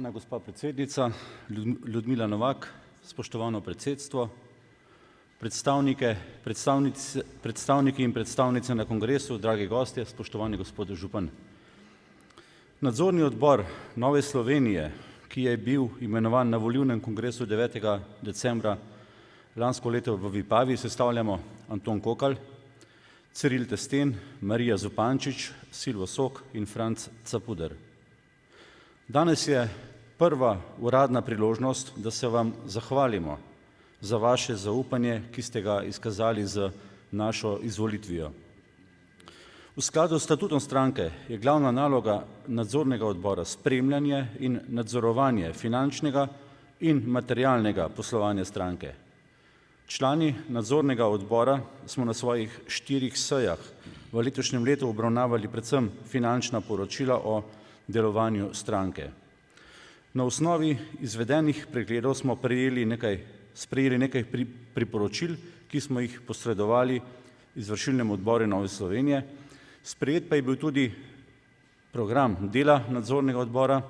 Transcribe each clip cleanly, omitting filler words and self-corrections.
Spoštovana gospa predsednica Ljudmila Novak, spoštovano predsedstvo, predstavniki in predstavnice na kongresu, dragi gostje, spoštovani gospod župan. Nadzorni odbor Nove Slovenije, ki je bil imenovan na volilnem kongresu 9. decembra lansko leto v Vipavi, sestavljamo Anton Kokalj, Ciril Testen, Marija Zupančič, Silvo Sok in Franc Capuder. Danes je prva uradna priložnost, da se vam zahvalimo za vaše zaupanje, ki ste ga izkazali z našo izvolitvijo. V skladu s statutom stranke je glavna naloga nadzornega odbora spremljanje in nadzorovanje finančnega in materialnega poslovanja stranke. Člani nadzornega odbora smo na svojih 4 sejah v letošnjem letu obravnavali predvsem finančna poročila o delovanju stranke. Na osnovi izvedenih pregledov smo sprejeli nekaj priporočil, ki smo jih posredovali izvršilnemu odboru Nove Slovenije. Sprejet pa je bil tudi program dela nadzornega odbora,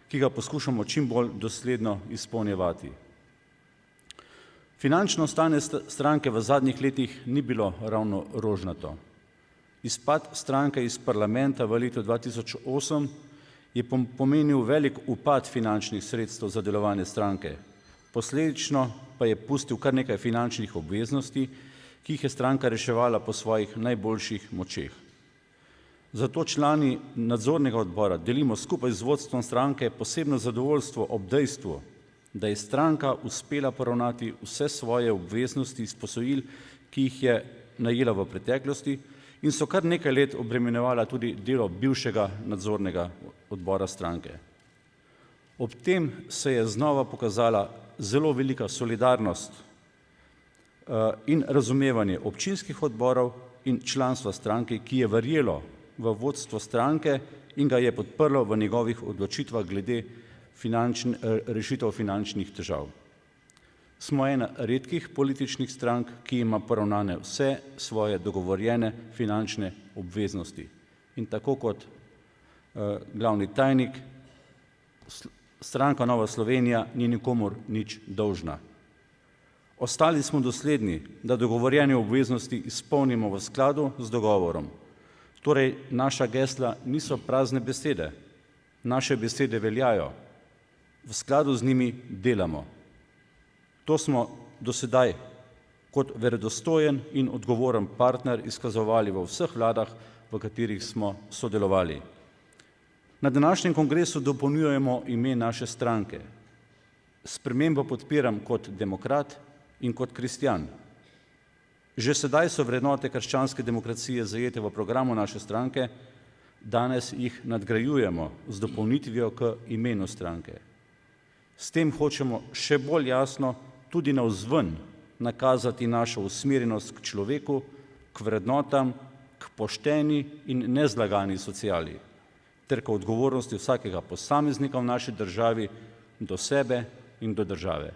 ki ga poskušamo čim bolj dosledno izpolnjevati. Finančno stanje stranke v zadnjih letih ni bilo ravno rožnato. Izpad stranke iz parlamenta v letu 2008 je pomenil velik upad finančnih sredstev za delovanje stranke. Posledično pa je pustil kar nekaj finančnih obveznosti, ki jih je stranka reševala po svojih najboljših močeh. Zato člani nadzornega odbora delimo skupaj z vodstvom stranke posebno zadovoljstvo ob dejstvu, da je stranka uspela poravnati vse svoje obveznosti iz posojil, ki jih je najela v preteklosti in so kar nekaj let obremenjevala tudi delo bivšega nadzornega odbora stranke. Ob tem se je znova pokazala zelo velika solidarnost in razumevanje občinskih odborov in članstva stranke, ki je verjelo v vodstvo stranke in ga je podprlo v njegovih odločitvah glede rešitev finančnih težav. Smo ena redkih političnih strank, ki ima poravnane vse svoje dogovorjene finančne obveznosti. In tako kot glavni tajnik, stranka Nova Slovenija ni nikomur nič dolžna. Ostali smo dosledni, da dogovorjene obveznosti izpolnimo v skladu z dogovorom. Torej, naša gesla niso prazne besede, naše besede veljajo. V skladu z njimi delamo. To smo do sedaj kot verodostojen in odgovoren partner izkazovali v vseh vladah, v katerih smo sodelovali. Na današnjem kongresu dopolnjujemo ime naše stranke. Spremembo podpiram kot demokrat in kot kristjan. Že sedaj so vrednote krščanske demokracije zajete v programu naše stranke, danes jih nadgrajujemo z dopolnitvijo k imenu stranke. S tem hočemo še bolj jasno tudi navzven nakazati našo usmerjenost k človeku, k vrednotam, k pošteni in nezlagani sociali, ter k odgovornosti vsakega posameznika v naši državi do sebe in do države.